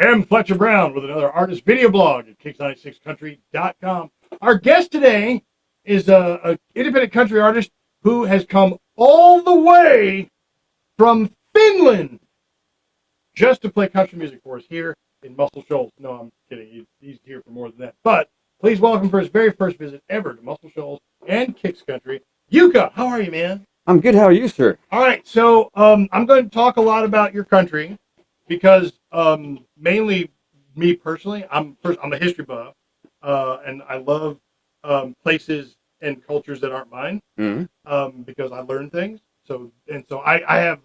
am Fletcher Brown with another artist video blog at kicks96country.com. Our guest today is a independent country artist who has come all the way from Finland just to play country music for us here in Muscle Shoals. No, I'm kidding. He's here for more than that. But please welcome for his very first visit ever to Muscle Shoals and Kicks Country, JYKA. How are you, man? I'm good. How are you, sir? All right. So I'm going to talk a lot about your country because mainly me personally, I'm a history buff, and I love places and cultures that aren't mine because I learn things. So I have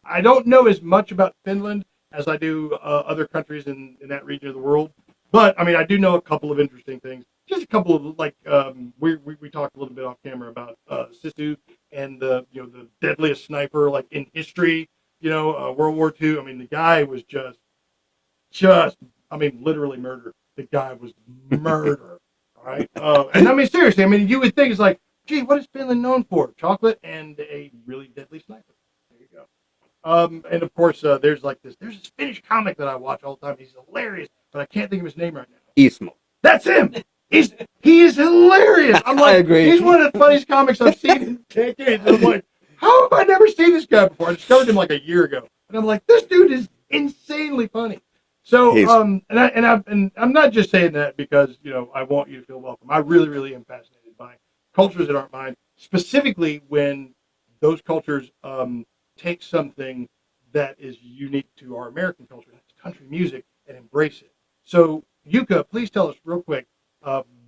I don't know as much about Finland as I do other countries in that region of the world, but I mean I do know a couple of interesting things. Just a couple of like we talked a little bit off camera about Sisu and the deadliest sniper like in history. World War II. I mean the guy was just I mean literally murder. The guy was murder. All right, and I mean seriously. I mean you would think it's like, gee, what is Finland known for? Chocolate and a really deadly sniper. There you go. And of course, there's this Finnish comic that I watch all the time. He's hilarious, but I can't think of his name right now. Ismo. That's him. He is hilarious. I'm like, I agree. He's one of the funniest comics I've seen in decades. And I'm like, how have I never seen this guy before? I discovered him like a year ago, and I'm like, this dude is insanely funny. So, and I'm not just saying that because I want you to feel welcome. I really, really am fascinated by cultures that aren't mine, specifically when those cultures take something that is unique to our American culture, that's country music, and embrace it. So, JYKA, please tell us real quick,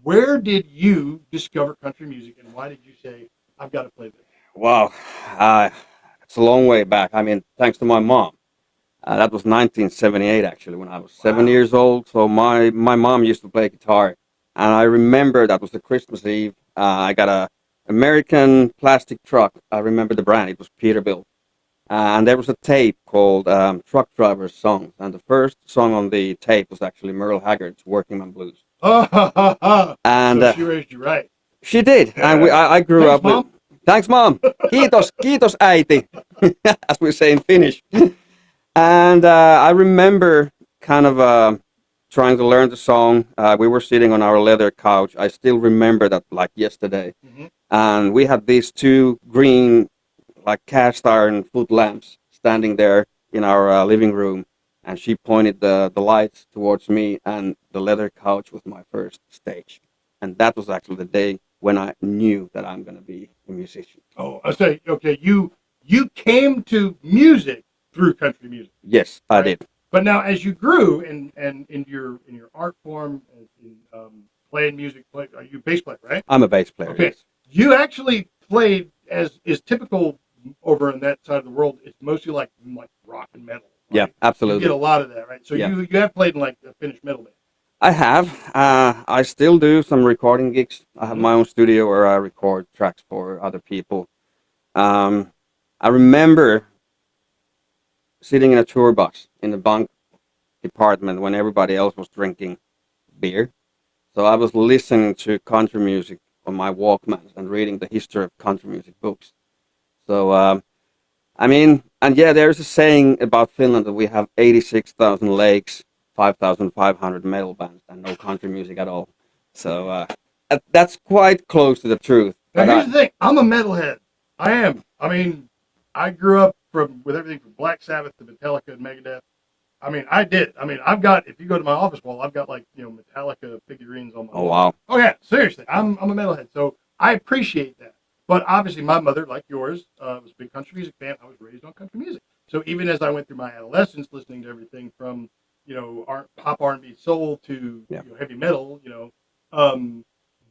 where did you discover country music, and why did you say, I've got to play this? Wow, it's a long way back. I mean, thanks to my mom. That was 1978, actually, when I was 7 years old. So my mom used to play guitar, and I remember that was the Christmas Eve. I got a American plastic truck. I remember the brand. It was Peterbilt. And there was a tape called Truck Driver's Songs. And the first song on the tape was actually Merle Haggard's Working Man Blues. And so she raised you right. She did. Yeah. And I grew up with... Thanks, Mom. Kiitos, äiti, as we say in Finnish. And I remember kind of trying to learn the song. We were sitting on our leather couch. I still remember that like yesterday. Mm-hmm. And we had these two green like cast iron foot lamps standing there in our living room, and she pointed the lights towards me, and the leather couch was my first stage. And that was actually the day when I knew that I'm going to be a musician. Oh, I say, okay, you came to music through country music. Yes, right? I did. But now as you grew and in your art form, in playing music, are you a bass player, right? I'm a bass player, okay. Yes. You actually played, as is typical over on that side of the world, it's mostly like rock and metal. Right? Yeah, absolutely. You get a lot of that, right? So you have played in like the Finnish metal band. I have. I still do some recording gigs. I have my own studio where I record tracks for other people. I remember sitting in a tour bus in the bunk department when everybody else was drinking beer. So I was listening to country music on my Walkman and reading the history of country music books. So, I mean, and yeah, there's a saying about Finland that we have 86,000 lakes, 5,500 metal bands, and no country music at all. So that's quite close to the truth. Now, here's the thing. I'm a metalhead. I am. I mean, I grew up with everything from Black Sabbath to Metallica and Megadeth. I mean, I did. I mean, I've got, if you go to my office wall, I've got like, Metallica figurines on my wall. Wow. Oh, yeah. Seriously. I'm a metalhead. So I appreciate that. But obviously, my mother, like yours, was a big country music fan. I was raised on country music. So even as I went through my adolescence, listening to everything from, pop R&B soul to heavy metal,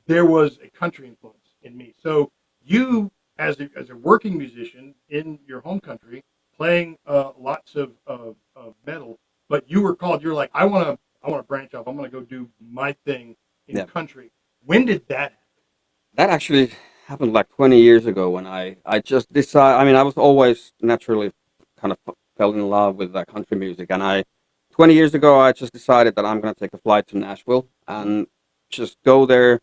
there was a country influence in me. So you, as a working musician in your home country, playing lots of metal, but you were called. You're like, I want to branch off. I'm going to go do my thing in country. When did that happen? That actually happened like 20 years ago when I just decided. I mean, I was always naturally kind of fell in love with country music, and 20 years ago I just decided that I'm going to take a flight to Nashville and just go there,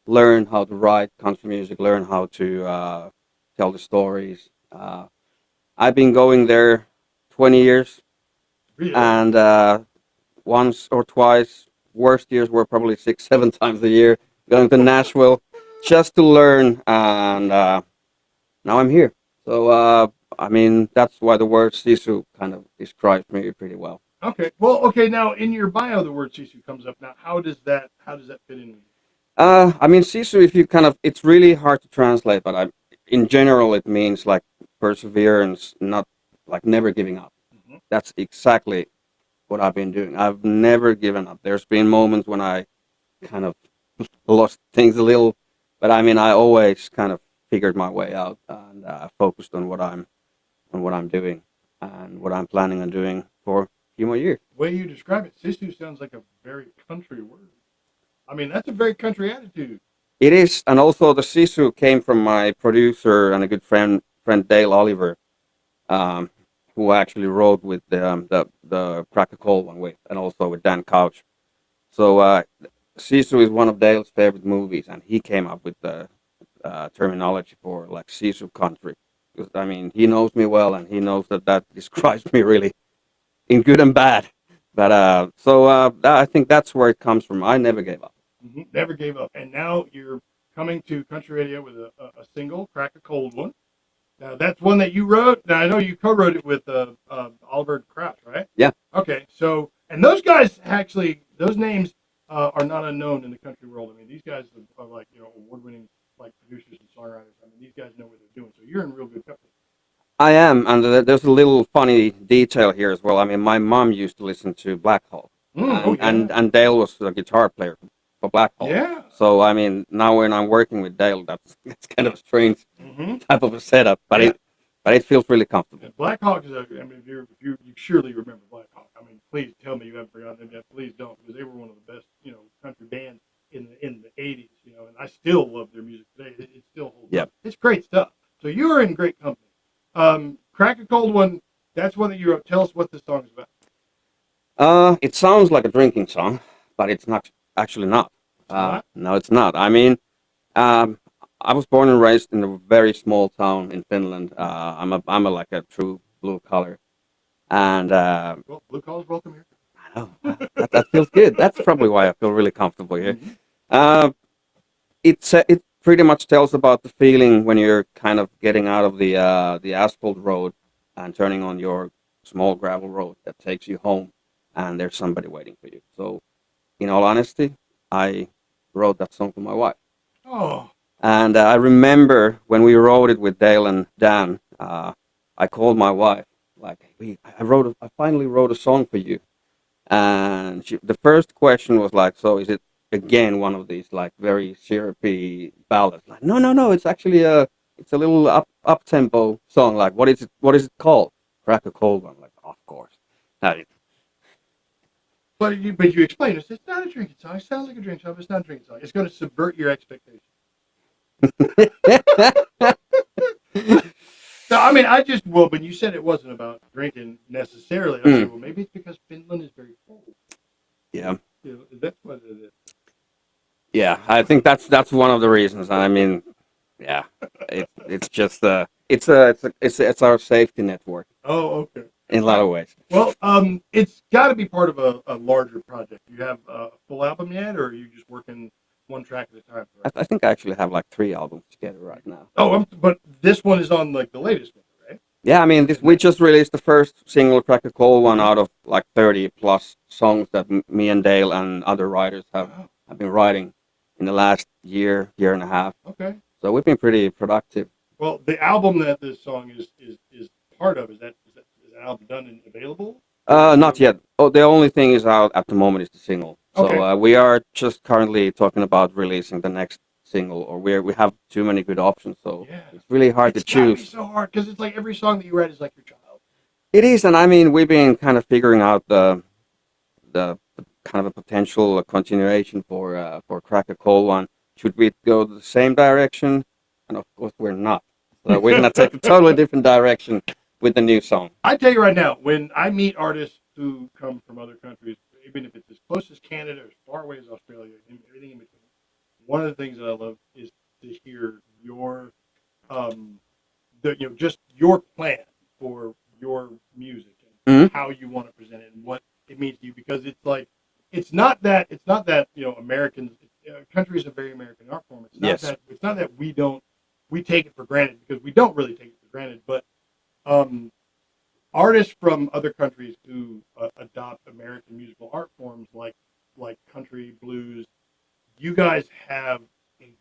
learn how to write country music, learn how to tell the stories. I've been going there 20 years, Really? and once or twice. Worst years were probably 6, 7 times a year going to Nashville just to learn, and now I'm here. So I mean that's why the word sisu kind of describes me pretty well. Okay. Well, okay. Now, in your bio, the word sisu comes up. Now, how does that fit in? I mean sisu, if you kind of, it's really hard to translate, but in general it means like perseverance, not like never giving up. Mm-hmm. That's exactly what I've been doing. I've never given up. There's been moments when I kind of lost things a little, but I mean, I always kind of figured my way out and focused on what I'm doing and what I'm planning on doing for a few more years. The way you describe it, sisu sounds like a very country word. I mean, that's a very country attitude. It is, and also the sisu came from my producer and a good friend Dale Oliver, um, who actually wrote with the Crack a Cold one with, and also with Dan Couch. So Sisu is one of Dale's favorite movies, and he came up with the terminology for like Sisu country. 'Cause, I mean, he knows me well, and he knows that that describes me really in good and bad. But I think that's where it comes from. I never gave up. Mm-hmm. Never gave up, and now you're coming to country radio with a single, "Crack a Cold One." Now, that's one that you wrote. Now, I know you co-wrote it with Oliver Crouch, right? Yeah. Okay, so and those guys actually, those names are not unknown in the country world. I mean, these guys are like award-winning like producers and songwriters. I mean, these guys know what they're doing. So you're in real good company. I am, and there's a little funny detail here as well. I mean, my mom used to listen to Black Hole, Oh yeah, and Dale was the guitar player for Black Hole. yeah. So I mean, now when I'm working with Dale, that's it's kind of a strange Mm-hmm. type of a setup, but Yeah. it feels really comfortable. Yeah, Black Hawk is. I mean, if you surely remember Black Hawk. I mean, please tell me you haven't forgotten them yet. Please don't, because they were one of the best, country bands in the '80s. And I still love their music today. It still holds Yeah. up. It's great stuff. So you are in great company. Crack a Cold One. That's one that you wrote. Tell us what this song is about. It sounds like a drinking song, but it's not actually not. It's not. No, it's not. I mean, um, I was born and raised in a very small town in Finland. I'm a like a true blue collar, and Well, blue collars welcome here. I know that feels good. That's probably why I feel really comfortable here. Mhm. Uh, it pretty much tells about the feeling when you're kind of getting out of the asphalt road and turning on your small gravel road that takes you home, and there's somebody waiting for you. So, in all honesty, I wrote that song for my wife. Oh, And I remember when we wrote it with Dale and Dan, I called my wife, like, I finally wrote a song for you. And the first question was like, so is it again one of these like very syrupy ballads? Like, no, no, no, it's actually it's a little up tempo song. Like, what is it called? Crack a cold one. Like, of course. Now, but you explained it. It's not a drinking song. It sounds like a drinking song, but it's not a drinking song. It's going to subvert your expectations. No, I mean, when you said it wasn't about drinking necessarily, I said, well, maybe it's because Finland is very cold. yeah. That's what it is. Yeah, I think that's one of the reasons. I mean, yeah, it's just it's our safety network Oh, okay. in a lot of ways. Well, it's got to be part of a larger project. You have a full album yet, or are you just working one track at a time? I think I actually have like 3 albums together right now. Oh, but this one is on like the latest one, right? Yeah, I mean, we just released the first single, "Crack a Cold One," out of like 30 plus songs that me and Dale and other writers Wow. have been writing in the last year and a half. Okay. So we've been pretty productive. Well, the album that this song is part of is that album done and available? Not yet. Oh, the only thing is out at the moment is the single. So Okay. we are just currently talking about releasing the next single, or we have too many good options. So Yeah. it's really hard It's to gotta be choose. so hard because it's like every song that you write is like your child. It is, and I mean, we've been kind of figuring out the kind of a potential continuation for Crack a Cold One. Should we go the same direction? And of course, we're not. So we're gonna take a totally different direction with the new song. I tell you right now, when I meet artists who come from other countries, even if it's as close as Canada or as far away as Australia, and everything in between, one of the things that I love is to hear your, um, just your plan for your music and Mhm. how you want to present it and what it means to you, because it's like it's not that Americans, country is a very American art form. It's not that we take it for granted, because we don't really take it for granted, but artists from other countries who adopt American musical art forms like country, blues, you guys have a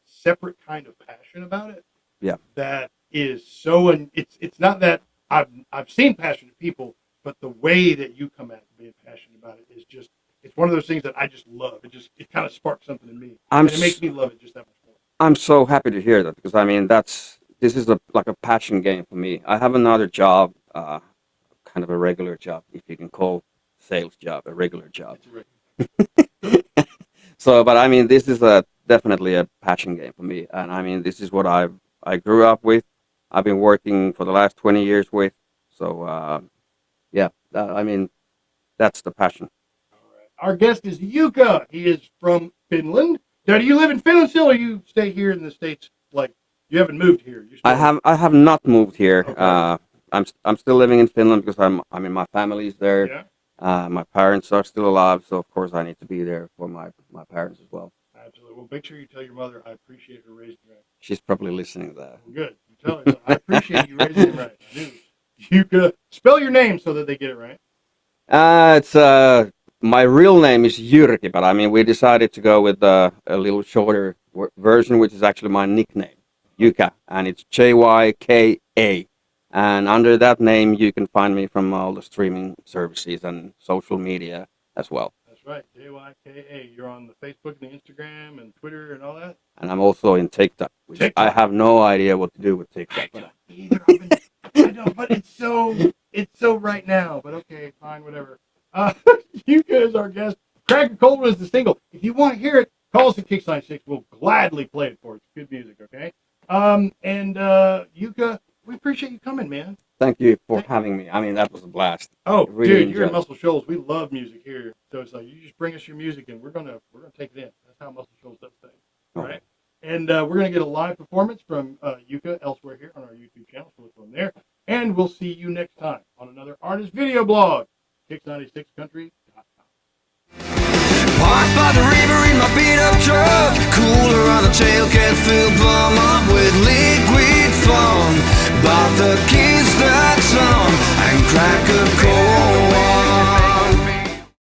separate kind of passion about it. Yeah. That is so, and it's not that I've seen passionate people, but the way that you come at being passionate about it is just, it's one of those things that I just love. It kind of sparks something in me, and it makes me love it just that much more. I'm so happy to hear that, because I mean this is like a passion game for me. I have another job, kind of a regular job, if you can call sales job a regular job. So, but I mean, this is definitely a passion game for me, and I mean, this is what I grew up with. I've been working for the last 20 years with. So, yeah, I mean, that's the passion. All right. Our guest is JYKA. He is from Finland. Now, do you live in Finland still, or you stay here in the States? Like, you haven't moved here? I have not moved here. Okay. I'm still living in Finland because I mean, my family's there. Yeah. My parents are still alive, so of course I need to be there for my parents as well. Absolutely. Well, make sure you tell your mother I appreciate her raising me right. She's probably listening to that. Well, good. You tell her. I appreciate you raising him right. I do. You could spell your name so that they get it right. It's my real name is Jyrki, but I mean, we decided to go with a little shorter version, which is actually my nickname, JYKA, and it's JYKA. And under that name, you can find me from all the streaming services and social media as well. That's right, JYKA. You're on the Facebook and the Instagram and Twitter and all that. And I'm also in TikTok, which I have no idea what to do with TikTok. I don't either. I don't, but it's so right now. But okay, fine, whatever. JYKA is our guest. Crack a Cold One is the single. If you want to hear it, call us at Kicksign 6. We'll gladly play it for you. It's good music, okay? And JYKA, we appreciate you coming, man. Thank you for having me. I mean, that was a blast. Oh, really dude, you're in Muscle Shoals. We love music here. So it's like, you just bring us your music and we're gonna take it in. That's how Muscle Shoals does things. All right. And we're gonna get a live performance from JYKA elsewhere here on our YouTube channel. So look for them there. And we'll see you next time on another artist video blog. Kicks96country.com. Parked by the river in my beat up truck, cooler on the tailgate, filled bum up with liquid foam. Bought the kids that song and crack a cold one.